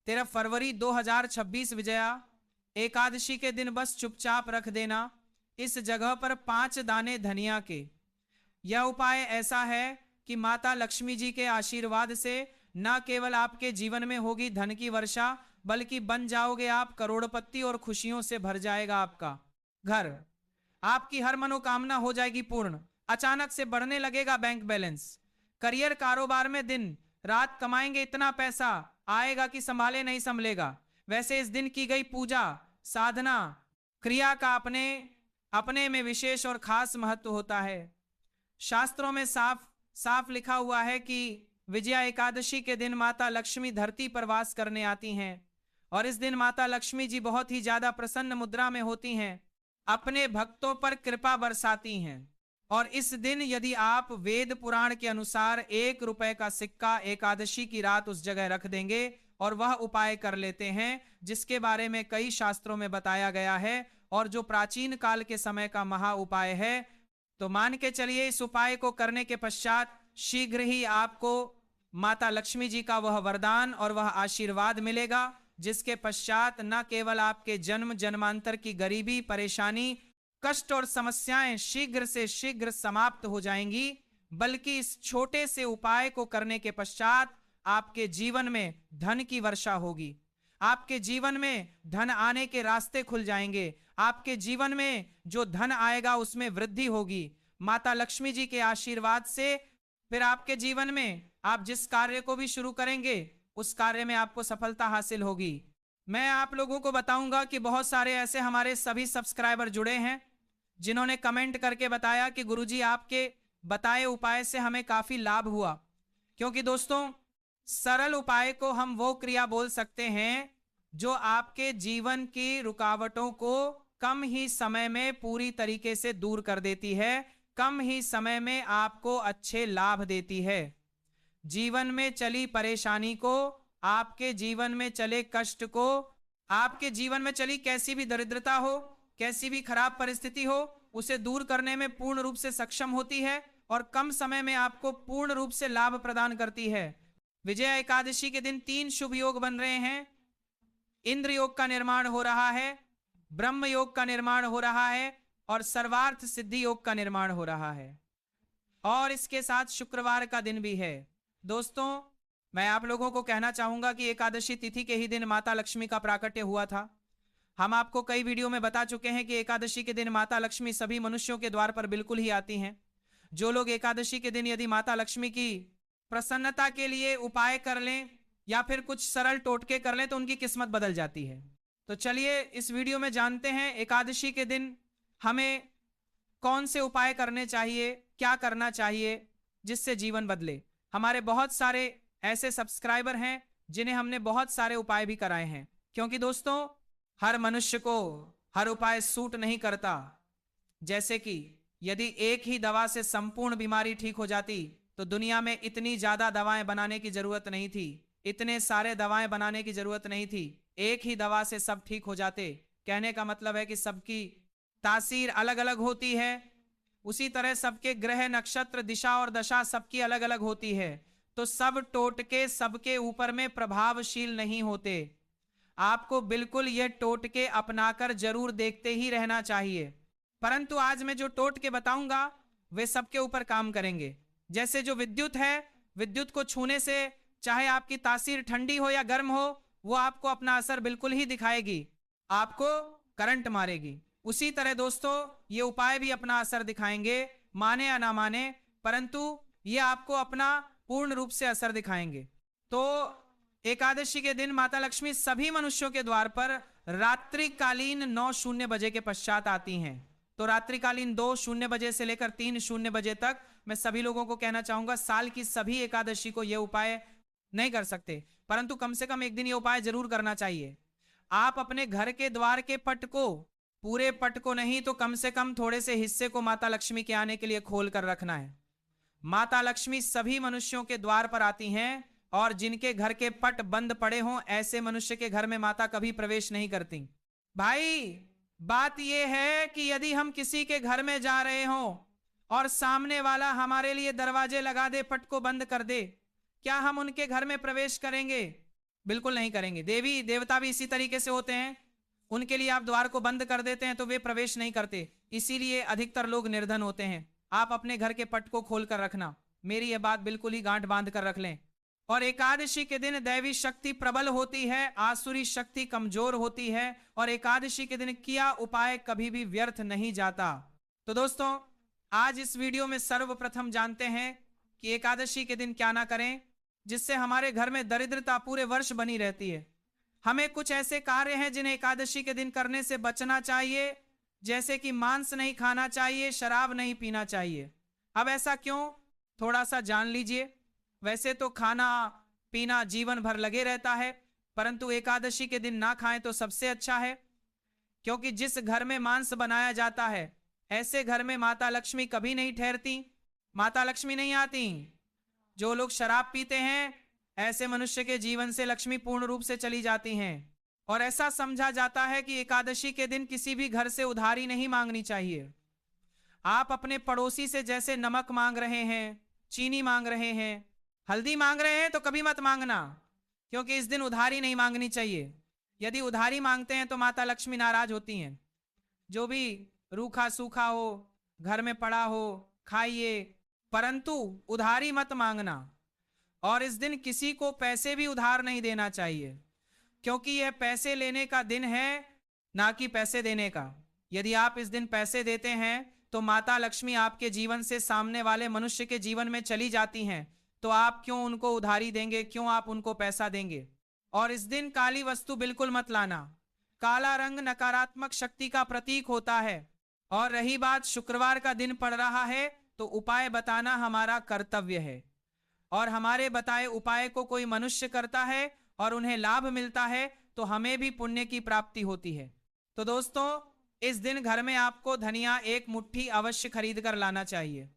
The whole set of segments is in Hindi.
13 फरवरी 2026 विजया एकादशी के दिन बस चुपचाप रख देना इस जगह पर 5 दाने धनिया के। यह उपाय ऐसा है कि माता लक्ष्मी जी के आशीर्वाद से न केवल आपके जीवन में होगी धन की वर्षा, बल्कि बन जाओगे आप करोड़पति और खुशियों से भर जाएगा आपका घर। आपकी हर मनोकामना हो जाएगी पूर्ण। अचानक से बढ़ने लगेगा बैंक बैलेंस। करियर कारोबार में दिन रात कमाएंगे, इतना पैसा आएगा कि संभाले नहीं संभलेगा। वैसे इस दिन की गई पूजा साधना क्रिया का अपने अपने में विशेष और खास महत्व होता है। शास्त्रों में साफ साफ लिखा हुआ है कि विजया एकादशी के दिन माता लक्ष्मी धरती पर वास करने आती हैं और इस दिन माता लक्ष्मी जी बहुत ही ज्यादा प्रसन्न मुद्रा में होती हैं, अपने भक्तों पर कृपा बरसाती हैं। और इस दिन यदि आप वेद पुराण के अनुसार 1 रुपए का सिक्का एकादशी की रात उस जगह रख देंगे और वह उपाय कर लेते हैं जिसके बारे में कई शास्त्रों में बताया गया है और जो प्राचीन काल के समय का महा उपाय है, तो मान के चलिए इस उपाय को करने के पश्चात शीघ्र ही आपको माता लक्ष्मी जी का वह वरदान और वह आशीर्वाद मिलेगा, जिसके पश्चात न केवल आपके जन्म जन्मांतर की गरीबी परेशानी कष्ट और समस्याएं शीघ्र से शीघ्र समाप्त हो जाएंगी, बल्कि इस छोटे से उपाय को करने के पश्चात आपके जीवन में धन की वर्षा होगी। आपके जीवन में धन आने के रास्ते खुल जाएंगे। आपके जीवन में जो धन आएगा उसमें वृद्धि होगी माता लक्ष्मी जी के आशीर्वाद से। फिर आपके जीवन में आप जिस कार्य को भी शुरू करेंगे उस कार्य में आपको सफलता हासिल होगी। मैं आप लोगों को बताऊंगा कि बहुत सारे ऐसे हमारे सभी सब्सक्राइबर जुड़े हैं जिन्होंने कमेंट करके बताया कि गुरुजी आपके बताए उपाय से हमें काफी लाभ हुआ। क्योंकि दोस्तों सरल उपाय को हम वो क्रिया बोल सकते हैं जो आपके जीवन की रुकावटों को कम ही समय में पूरी तरीके से दूर कर देती है, कम ही समय में आपको अच्छे लाभ देती है। जीवन में चली परेशानी को, आपके जीवन में चले कष्ट को, आपके जीवन में चली कैसी भी दरिद्रता हो, कैसी भी खराब परिस्थिति हो, उसे दूर करने में पूर्ण रूप से सक्षम होती है और कम समय में आपको पूर्ण रूप से लाभ प्रदान करती है। विजया एकादशी के दिन 3 शुभ योग बन रहे हैं। इंद्र योग का निर्माण हो रहा है, ब्रह्म योग का निर्माण हो रहा है और सर्वार्थ सिद्धि योग का निर्माण हो रहा है। और इसके साथ शुक्रवार का दिन भी है। दोस्तों मैं आप लोगों को कहना चाहूंगा कि एकादशी तिथि के ही दिन माता लक्ष्मी का प्राकट्य हुआ था। हम आपको कई वीडियो में बता चुके हैं कि एकादशी के दिन माता लक्ष्मी सभी मनुष्यों के द्वार पर बिल्कुल ही आती हैं। जो लोग एकादशी के दिन यदि माता लक्ष्मी की प्रसन्नता के लिए उपाय कर लें या फिर कुछ सरल टोटके कर लें तो उनकी किस्मत बदल जाती है। तो चलिए इस वीडियो में जानते हैं एकादशी के दिन हमें कौन से उपाय करने चाहिए, क्या करना चाहिए जिससे जीवन बदले। हमारे बहुत सारे ऐसे सब्सक्राइबर हैं जिन्हें हमने बहुत सारे उपाय भी कराए हैं, क्योंकि दोस्तों हर मनुष्य को हर उपाय सूट नहीं करता। जैसे कि यदि एक ही दवा से संपूर्ण बीमारी ठीक हो जाती तो दुनिया में इतनी ज्यादा दवाएं बनाने की जरूरत नहीं थी, इतने सारे दवाएं बनाने की जरूरत नहीं थी। एक ही दवा से सब ठीक हो जाते। कहने का मतलब है कि सबकी तासीर अलग अलग होती है, उसी तरह सबके ग्रह नक्षत्र दिशा और दशा सबकी अलग अलग होती है। तो सब टोटके सबके ऊपर में प्रभावशील नहीं होते। आपको बिल्कुल ये टोटके अपनाकर जरूर देखते ही रहना चाहिए। परंतु आज मैं जो टोटके बताऊंगा वे सबके ऊपर काम करेंगे। जैसे जो विद्युत है, विद्युत को छूने से चाहे आपकी तासीर ठंडी हो या गर्म हो, वो आपको अपना असर बिल्कुल ही दिखाएगी, आपको करंट मारेगी। उसी तरह दोस्तों ये उपाय भी अपना असर दिखाएंगे, माने या ना माने, परंतु ये आपको अपना पूर्ण रूप से असर दिखाएंगे। तो एकादशी के दिन माता लक्ष्मी सभी मनुष्यों के द्वार पर रात्रिकालीन 9:00 बजे के पश्चात आती हैं। तो रात्रिकालीन 2:00 बजे से लेकर 3:00 बजे तक मैं सभी लोगों को कहना चाहूंगा, साल की सभी एकादशी को यह उपाय नहीं कर सकते, परंतु कम से कम एक दिन ये उपाय जरूर करना चाहिए। आप अपने घर के द्वार के पट को, पूरे पट को नहीं तो कम से कम थोड़े से हिस्से को माता लक्ष्मी के आने के लिए खोल कर रखना है। माता लक्ष्मी सभी मनुष्यों के द्वार पर आती हैं और जिनके घर के पट बंद पड़े हों ऐसे मनुष्य के घर में माता कभी प्रवेश नहीं करती। भाई बात यह है कि यदि हम किसी के घर में जा रहे हों और सामने वाला हमारे लिए दरवाजे लगा दे, पट को बंद कर दे, क्या हम उनके घर में प्रवेश करेंगे? बिल्कुल नहीं करेंगे। देवी देवता भी इसी तरीके से होते हैं, उनके लिए आप द्वार को बंद कर देते हैं तो वे प्रवेश नहीं करते, इसीलिए अधिकतर लोग निर्धन होते हैं। आप अपने घर के पट को खोल कर रखना, मेरी यह बात बिल्कुल ही गांठ बांध कर रख लें। और एकादशी के दिन दैवी शक्ति प्रबल होती है, आसुरी शक्ति कमजोर होती है, और एकादशी के दिन किया उपाय कभी भी व्यर्थ नहीं जाता। तो दोस्तों, आज इस वीडियो में सर्वप्रथम जानते हैं कि एकादशी के दिन क्या ना करें जिससे हमारे घर में दरिद्रता पूरे वर्ष बनी रहती है। हमें कुछ ऐसे कार्य हैं जिन्हें एकादशी के दिन करने से बचना चाहिए, जैसे कि मांस नहीं खाना चाहिए, शराब नहीं पीना चाहिए। अब ऐसा क्यों, थोड़ा सा जान लीजिए। वैसे तो खाना पीना जीवन भर लगे रहता है, परंतु एकादशी के दिन ना खाएं तो सबसे अच्छा है, क्योंकि जिस घर में मांस बनाया जाता है ऐसे घर में माता लक्ष्मी कभी नहीं ठहरती, माता लक्ष्मी नहीं आती। जो लोग शराब पीते हैं ऐसे मनुष्य के जीवन से लक्ष्मी पूर्ण रूप से चली जाती हैं। और ऐसा समझा जाता है कि एकादशी के दिन किसी भी घर से उधारी नहीं मांगनी चाहिए। आप अपने पड़ोसी से जैसे नमक मांग रहे हैं, चीनी मांग रहे हैं, हल्दी मांग रहे हैं, तो कभी मत मांगना, क्योंकि इस दिन उधारी नहीं मांगनी चाहिए। यदि उधारी मांगते हैं तो माता लक्ष्मी नाराज होती हैं। जो भी रूखा सूखा हो, घर में पड़ा हो, खाइए, परंतु उधारी मत मांगना। और इस दिन किसी को पैसे भी उधार नहीं देना चाहिए, क्योंकि यह पैसे लेने का दिन है, ना कि पैसे देने का। यदि आप इस दिन पैसे देते हैं तो माता लक्ष्मी आपके जीवन से सामने वाले मनुष्य के जीवन में चली जाती हैं, तो आप क्यों उनको उधारी देंगे, क्यों आप उनको पैसा देंगे। और इस दिन काली वस्तु बिल्कुल मत लाना। काला रंग नकारात्मक शक्ति का प्रतीक होता है। और रही बात शुक्रवार का दिन पड़ रहा है, तो उपाय बताना हमारा कर्तव्य है, और हमारे बताए उपाय को कोई मनुष्य करता है और उन्हें लाभ मिलता है तो हमें भी पुण्य की प्राप्ति होती है। तो दोस्तों, इस दिन घर में आपको धनिया 1 मुट्ठी अवश्य खरीद कर लाना चाहिए।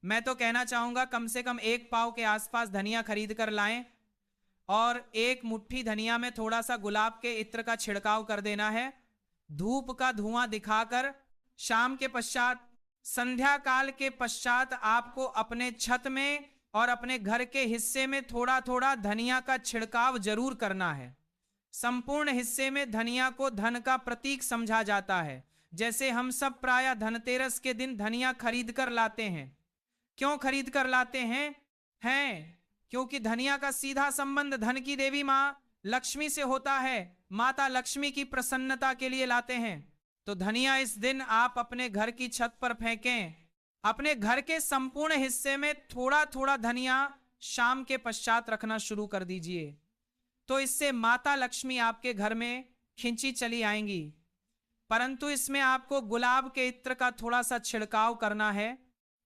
मैं तो कहना चाहूंगा कम से कम 1 पाव के आसपास धनिया खरीद कर लाएं, और 1 मुट्ठी धनिया में थोड़ा सा गुलाब के इत्र का छिड़काव कर देना है। धूप का धुआं दिखाकर शाम के पश्चात, संध्या काल के पश्चात आपको अपने छत में और अपने घर के हिस्से में थोड़ा थोड़ा धनिया का छिड़काव जरूर करना है। संपूर्ण हिस्से में धनिया को धन का प्रतीक समझा जाता है। जैसे हम सब प्रायः धनतेरस के दिन धनिया खरीद कर लाते हैं। क्यों खरीद कर लाते हैं? क्योंकि धनिया का सीधा संबंध धन की देवी माँ लक्ष्मी से होता है। माता लक्ष्मी की प्रसन्नता के लिए लाते हैं। तो धनिया इस दिन आप अपने घर की छत पर फेंकें। अपने घर के संपूर्ण हिस्से में थोड़ा थोड़ा धनिया शाम के पश्चात रखना शुरू कर दीजिए, तो इससे माता लक्ष्मी आपके घर में खिंची चली आएंगी। परंतु इसमें आपको गुलाब के इत्र का थोड़ा सा छिड़काव करना है,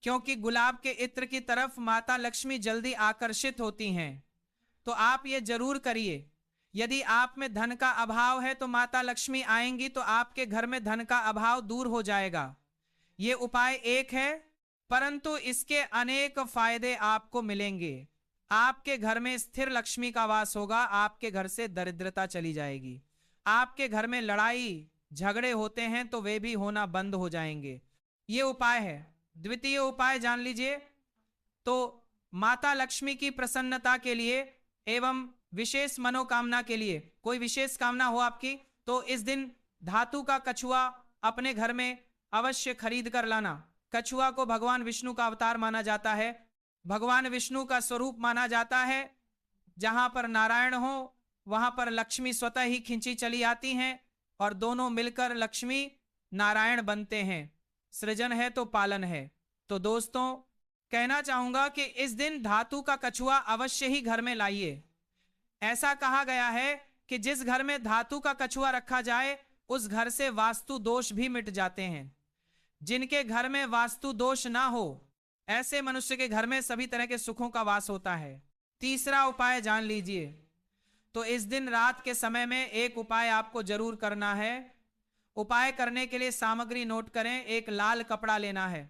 क्योंकि गुलाब के इत्र की तरफ माता लक्ष्मी जल्दी आकर्षित होती हैं। तो आप ये जरूर करिए। यदि आप में धन का अभाव है तो माता लक्ष्मी आएंगी तो आपके घर में धन का अभाव दूर हो जाएगा। ये उपाय एक है, परंतु इसके अनेक फायदे आपको मिलेंगे। आपके घर में स्थिर लक्ष्मी का वास होगा, आपके घर से दरिद्रता चली जाएगी। आपके घर में लड़ाई झगड़े होते हैं तो वे भी होना बंद हो जाएंगे। ये उपाय है। द्वितीय उपाय जान लीजिए। तो माता लक्ष्मी की प्रसन्नता के लिए एवं विशेष मनोकामना के लिए, कोई विशेष कामना हो आपकी, तो इस दिन धातु का कछुआ अपने घर में अवश्य खरीद कर लाना। कछुआ को भगवान विष्णु का अवतार माना जाता है, भगवान विष्णु का स्वरूप माना जाता है। जहां पर नारायण हो वहां पर लक्ष्मी स्वतः ही खिंची चली आती हैं और दोनों मिलकर लक्ष्मी नारायण बनते हैं। सृजन है तो पालन है। तो दोस्तों, कहना चाहूंगा कि इस दिन धातु का कछुआ अवश्य ही घर में लाइए। ऐसा कहा गया है कि जिस घर में धातु का कछुआ रखा जाए उस घर से वास्तु दोष भी मिट जाते हैं। जिनके घर में वास्तु दोष ना हो ऐसे मनुष्य के घर में सभी तरह के सुखों का वास होता है। तीसरा उपाय जान लीजिए। तो इस दिन रात के समय में एक उपाय आपको जरूर करना है। उपाय करने के लिए सामग्री नोट करें। एक लाल कपड़ा लेना है।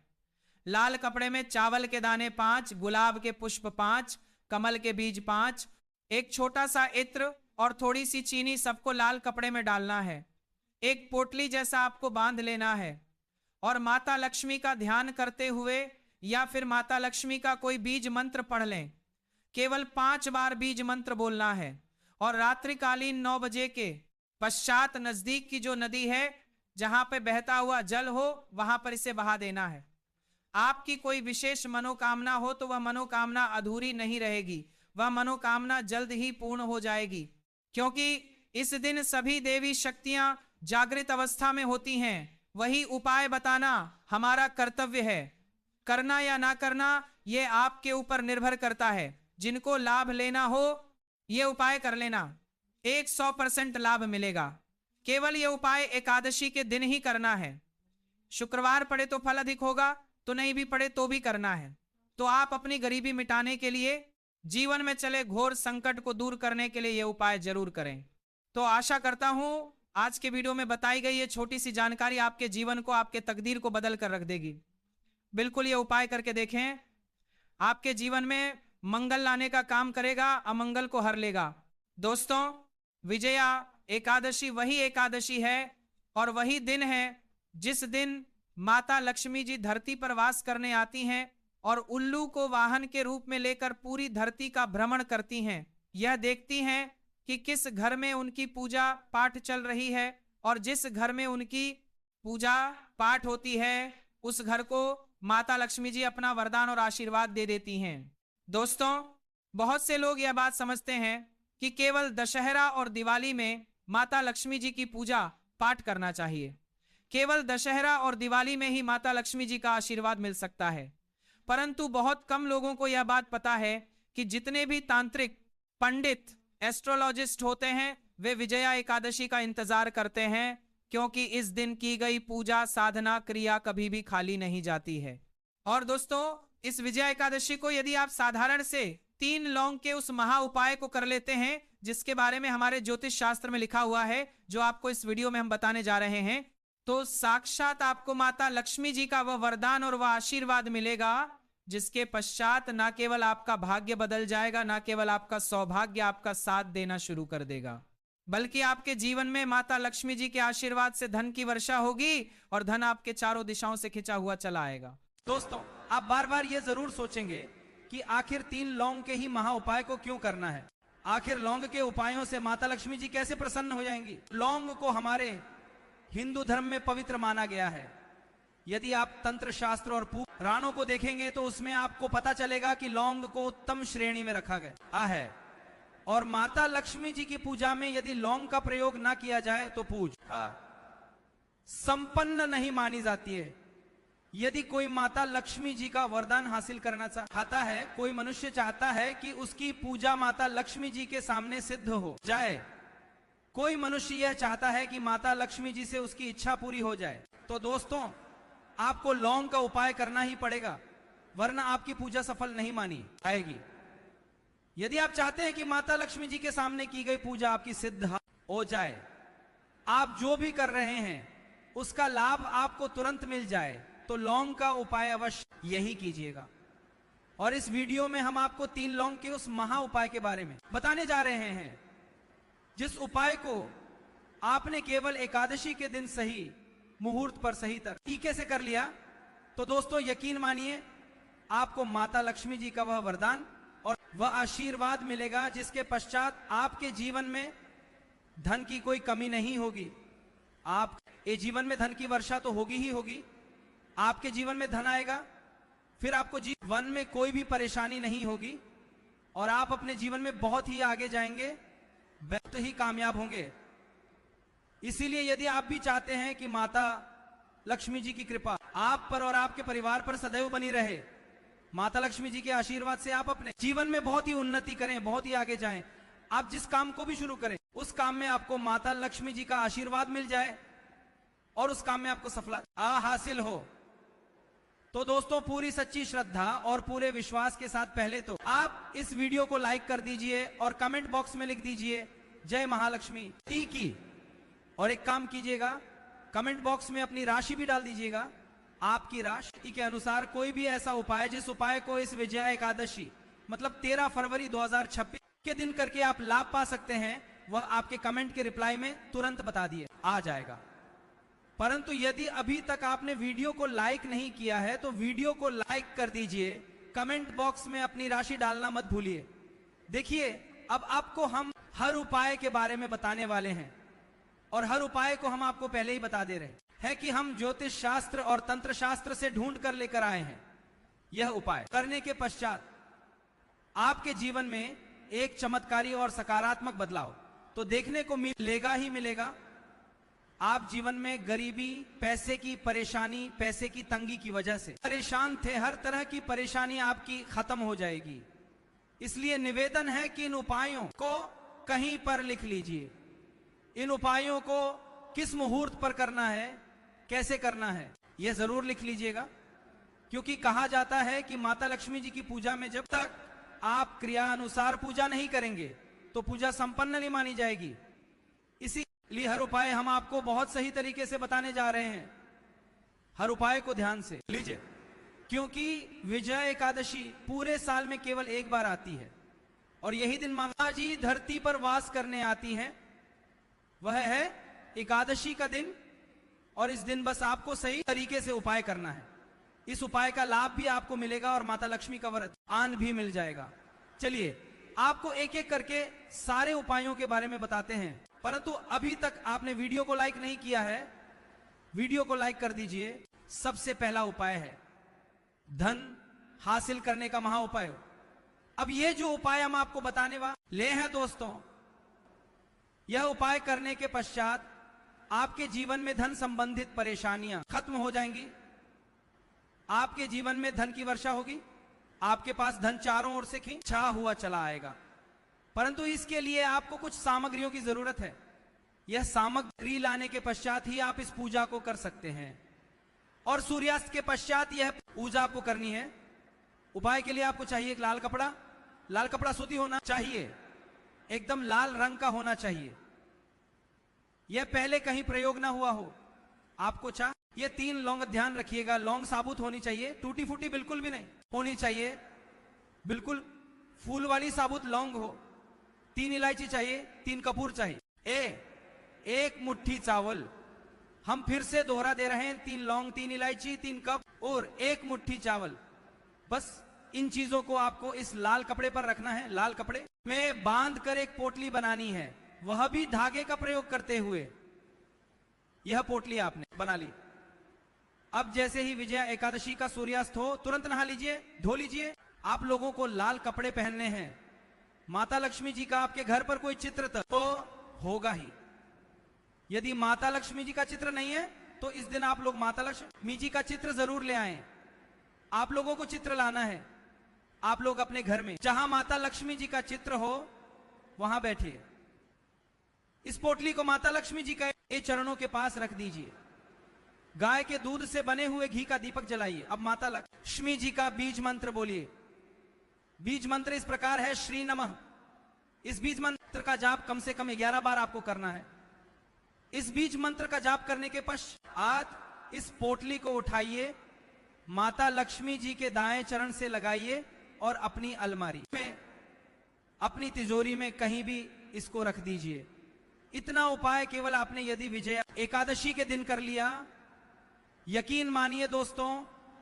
लाल कपड़े में चावल के दाने 5, गुलाब के पुष्प 5, कमल के बीज 5, एक छोटा सा इत्र और थोड़ी सी चीनी सबको लाल कपड़े में डालना है। एक पोटली जैसा आपको बांध लेना है और माता लक्ष्मी का ध्यान करते हुए या फिर माता लक्ष्मी का कोई बीज मंत्र पढ़ लें। केवल 5 बार बीज मंत्र बोलना है और रात्रिकालीन 9 बजे के पश्चात नजदीक की जो नदी है जहां पे बहता हुआ जल हो वहां पर इसे बहा देना है। आपकी कोई विशेष मनोकामना हो तो वह मनोकामना अधूरी नहीं रहेगी, वह मनोकामना जल्द ही पूर्ण हो जाएगी, क्योंकि इस दिन सभी देवी शक्तियां जागृत अवस्था में होती हैं। वही उपाय बताना हमारा कर्तव्य है। करना या ना करना ये आपके ऊपर निर्भर करता है। जिनको लाभ लेना हो ये उपाय कर लेना, 100% लाभ मिलेगा। केवल ये उपाय एकादशी के दिन ही करना है। शुक्रवार पड़े तो फल अधिक होगा, तो नहीं भी पड़े तो भी करना है। तो आप अपनी गरीबी मिटाने के लिए, जीवन में चले घोर संकट को दूर करने के लिए ये उपाय जरूर करें। तो आशा करता हूं आज के वीडियो में बताई गई ये छोटी सी जानकारी आपके जीवन को, आपके तकदीर को बदल कर रख देगी। बिल्कुल ये उपाय करके देखें, आपके जीवन में मंगल लाने का काम करेगा, अमंगल को हर लेगा। दोस्तों, विजया एकादशी वही एकादशी है और वही दिन है जिस दिन माता लक्ष्मी जी धरती पर वास करने आती हैं और उल्लू को वाहन के रूप में लेकर पूरी धरती का भ्रमण करती हैं। यह देखती हैं कि किस घर में उनकी पूजा पाठ चल रही है, और जिस घर में उनकी पूजा पाठ होती है उस घर को माता लक्ष्मी जी अपना वरदान और आशीर्वाद दे देती हैं। दोस्तों, बहुत से लोग यह बात समझते हैं कि केवल दशहरा और दिवाली में माता लक्ष्मी जी की पूजा पाठ करना चाहिए। केवल दशहरा और दिवाली में ही माता लक्ष्मी जी का आशीर्वाद मिल सकता है। परंतु बहुत कम लोगों को यह बात पता है कि जितने भी तांत्रिक, पंडित, एस्ट्रोलॉजिस्ट होते हैं वे विजया एकादशी का इंतजार करते हैं, क्योंकि इस दिन की गई पूजा, साधना, क्रिया कभी भी खाली नहीं जाती है। और दोस्तों, इस विजया एकादशी को यदि आप साधारण से 3 लौंग के उस महा उपाय को कर लेते हैं जिसके बारे में हमारे ज्योतिष शास्त्र में लिखा हुआ है, जो आपको इस वीडियो में हम बताने जा रहे हैं, तो साक्षात आपको माता लक्ष्मी जी का वह वरदान और वह आशीर्वाद मिलेगा, जिसके पश्चात ना केवल आपका भाग्य बदल जाएगा, ना केवल आपका सौभाग्य आपका साथ देना शुरू कर देगा, बल्कि आपके जीवन में माता लक्ष्मी जी के आशीर्वाद से धन की वर्षा होगी और धन आपके चारों दिशाओं से खिंचा हुआ चला आएगा। दोस्तों, आप बार बार ये जरूर सोचेंगे कि आखिर 3 लौंग के ही महा उपाय को क्यों करना है, आखिर लौंग के उपायों से माता लक्ष्मी जी कैसे प्रसन्न हो जाएंगी। लौंग को हमारे हिंदू धर्म में पवित्र माना गया है। यदि आप तंत्र शास्त्र और पुराणों को देखेंगे तो उसमें आपको पता चलेगा कि लौंग को उत्तम श्रेणी में रखा गया है, और माता लक्ष्मी जी की पूजा में यदि लौंग का प्रयोग ना किया जाए तो पूजा संपन्न नहीं मानी जाती है। यदि कोई माता लक्ष्मी जी का वरदान हासिल करना चाहता है, कोई मनुष्य चाहता है कि उसकी पूजा माता लक्ष्मी जी के सामने सिद्ध हो जाए, कोई मनुष्य यह चाहता है कि माता लक्ष्मी जी से उसकी इच्छा पूरी हो जाए, तो दोस्तों आपको लौंग का उपाय करना ही पड़ेगा, वरना आपकी पूजा सफल नहीं मानी जाएगी। यदि आप चाहते हैं कि माता लक्ष्मी जी के सामने की गई पूजा आपकी सिद्ध हो जाए, आप जो भी कर रहे हैं उसका लाभ आपको तुरंत मिल जाए, तो लौंग का उपाय अवश्य यही कीजिएगा। और इस वीडियो में हम आपको 3 लौंग के उस महा उपाय के बारे में बताने जा रहे हैं, जिस उपाय को आपने केवल एकादशी के दिन सही मुहूर्त पर सही तरीके से कर लिया तो दोस्तों यकीन मानिए आपको माता लक्ष्मी जी का वह वरदान और वह आशीर्वाद मिलेगा, जिसके पश्चात आपके जीवन में धन की कोई कमी नहीं होगी। आप ये जीवन में धन की वर्षा तो होगी ही होगी, आपके जीवन में धन आएगा, फिर आपको जीवन में कोई भी परेशानी नहीं होगी और आप अपने जीवन में बहुत ही आगे जाएंगे, बहुत ही कामयाब होंगे। इसीलिए यदि आप भी चाहते हैं कि माता लक्ष्मी जी की कृपा आप पर और आपके परिवार पर सदैव बनी रहे, माता लक्ष्मी जी के आशीर्वाद से आप अपने जीवन में बहुत ही उन्नति करें, बहुत ही आगे जाएं, आप जिस काम को भी शुरू करें उस काम में आपको माता लक्ष्मी जी का आशीर्वाद मिल जाए और उस काम में आपको सफलता हासिल हो, तो दोस्तों पूरी सच्ची श्रद्धा और पूरे विश्वास के साथ पहले तो आप इस वीडियो को लाइक कर दीजिए और कमेंट बॉक्स में लिख दीजिए जय महालक्ष्मी की, और एक काम कीजिएगा कमेंट बॉक्स में अपनी राशि भी डाल दीजिएगा। आपकी राशि के अनुसार कोई भी ऐसा उपाय जिस उपाय को इस विजया एकादशी मतलब 13 फरवरी 2026 के दिन करके आप लाभ पा सकते हैं, वह आपके कमेंट के रिप्लाई में तुरंत बता दिए आ जाएगा। परंतु यदि अभी तक आपने वीडियो को लाइक नहीं किया है तो वीडियो को लाइक कर दीजिए, कमेंट बॉक्स में अपनी राशि डालना मत भूलिए। देखिए अब आपको हम हर उपाय के बारे में बताने वाले हैं और हर उपाय को हम आपको पहले ही बता दे रहे हैं कि हम ज्योतिष शास्त्र और तंत्र शास्त्र से ढूंढ कर लेकर आए हैं। यह उपाय करने के पश्चात आपके जीवन में एक चमत्कारी और सकारात्मक बदलाव तो देखने को मिलेगा ही मिलेगा। आप जीवन में गरीबी, पैसे की परेशानी, पैसे की तंगी की वजह से परेशान थे, हर तरह की परेशानी आपकी खत्म हो जाएगी। इसलिए निवेदन है कि इन उपायों को कहीं पर लिख लीजिए। इन उपायों को किस मुहूर्त पर करना है, कैसे करना है, यह जरूर लिख लीजिएगा, क्योंकि कहा जाता है कि माता लक्ष्मी जी की पूजा में जब तक आप क्रिया अनुसार पूजा नहीं करेंगे तो पूजा संपन्न नहीं मानी जाएगी। इसीलिए हर उपाय हम आपको बहुत सही तरीके से बताने जा रहे हैं। हर उपाय को ध्यान से लीजिए, क्योंकि विजया एकादशी पूरे साल में केवल एक बार आती है और यही दिन माता जी धरती पर वास करने आती हैं। वह है एकादशी का दिन और इस दिन बस आपको सही तरीके से उपाय करना है। इस उपाय का लाभ भी आपको मिलेगा और माता लक्ष्मी का वरदान भी मिल जाएगा। चलिए आपको एक एक करके सारे उपायों के बारे में बताते हैं, परंतु अभी तक आपने वीडियो को लाइक नहीं किया है, वीडियो को लाइक कर दीजिए। सबसे पहला उपाय है धन हासिल करने का महा उपाय। अब ये जो उपाय हम आपको बताने वाले हैं दोस्तों, यह उपाय करने के पश्चात आपके जीवन में धन संबंधित परेशानियां खत्म हो जाएंगी। आपके जीवन में धन की वर्षा होगी, आपके पास धन चारों ओर से खिंचा हुआ चला आएगा। परंतु इसके लिए आपको कुछ सामग्रियों की जरूरत है। यह सामग्री लाने के पश्चात ही आप इस पूजा को कर सकते हैं और सूर्यास्त के पश्चात यह पूजा आपको करनी है। उपाय के लिए आपको चाहिए एक लाल कपड़ा। लाल कपड़ा सूती होना चाहिए, एकदम लाल रंग का होना चाहिए। यह पहले कहीं प्रयोग ना हुआ हो। आपको ये 3 लौंग ध्यान रखिएगा, लौंग साबुत होनी चाहिए, टूटी फूटी बिल्कुल भी नहीं होनी चाहिए, बिल्कुल फूल वाली साबुत लौंग हो। 3 इलायची चाहिए, 3 कपूर चाहिए, 1 मुट्ठी चावल। हम फिर से दोहरा दे रहे हैं, 3 लौंग, 3 इलायची, 3 कप और 1 मुट्ठी चावल। बस इन चीजों को आपको इस लाल कपड़े पर रखना है। लाल कपड़े में बांध कर एक पोटली बनानी है, वह भी धागे का प्रयोग करते हुए। यह पोटली आपने बना ली। अब जैसे ही विजया एकादशी का सूर्यास्त हो तुरंत नहा लीजिए, धो लीजिए। आप लोगों को लाल कपड़े पहनने हैं। माता लक्ष्मी जी का आपके घर पर कोई चित्र तो होगा ही। यदि माता लक्ष्मी जी का चित्र नहीं है तो इस दिन आप लोग माता लक्ष्मी जी का चित्र जरूर ले आएं। आप लोगों को चित्र लाना है। आप लोग अपने घर में जहां माता लक्ष्मी जी का चित्र हो वहां बैठिए। इस पोटली को माता लक्ष्मी जी के चरणों के पास रख दीजिए। गाय के दूध से बने हुए घी का दीपक जलाइए। अब माता लक्ष्मी जी का बीज मंत्र बोलिए। बीज मंत्र इस प्रकार है, श्री नमः। इस बीज मंत्र का जाप कम से कम 11 बार आपको करना है। इस बीज मंत्र का जाप करने के पश्चात इस पोटली को उठाइए, माता लक्ष्मी जी के दाएं चरण से लगाइए और अपनी अलमारी में, अपनी तिजोरी में कहीं भी इसको रख दीजिए। इतना उपाय केवल आपने यदि विजया एकादशी के दिन कर लिया, यकीन मानिए दोस्तों,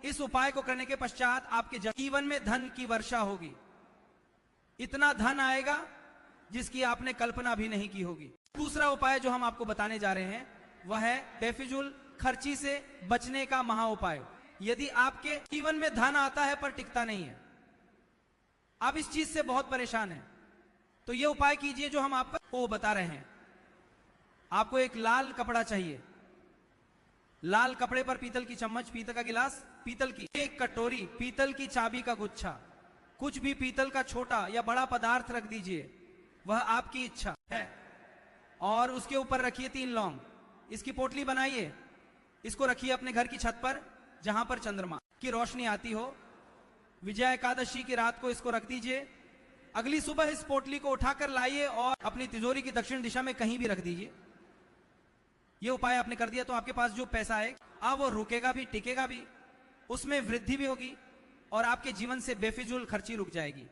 इस उपाय को करने के पश्चात आपके जीवन में धन की वर्षा होगी। इतना धन आएगा जिसकी आपने कल्पना भी नहीं की होगी। दूसरा उपाय जो हम आपको बताने जा रहे हैं वह है बेफिजूल खर्ची से बचने का महा उपाय। यदि आपके जीवन में धन आता है पर टिकता नहीं है, आप इस चीज से बहुत परेशान हैं, तो यह उपाय कीजिए जो हम आपको बता रहे हैं। आपको एक लाल कपड़ा चाहिए। लाल कपड़े पर पीतल की चम्मच, पीतल का गिलास, पीतल की एक कटोरी, पीतल की चाबी का गुच्छा, कुछ भी पीतल का छोटा या बड़ा पदार्थ रख दीजिए, वह आपकी इच्छा है। और उसके ऊपर रखिए 3 लौंग। इसकी पोटली बनाइए, इसको रखिए अपने घर की छत पर जहां पर चंद्रमा की रोशनी आती हो। विजया एकादशी की रात को इसको रख दीजिए। अगली सुबह इस पोटली को उठाकर लाइए और अपनी तिजोरी की दक्षिण दिशा में कहीं भी रख दीजिए। ये उपाय आपने कर दिया तो आपके पास जो पैसा है वो रुकेगा भी, टिकेगा भी, उसमें वृद्धि भी होगी और आपके जीवन से बेफिजूल खर्ची रुक जाएगी।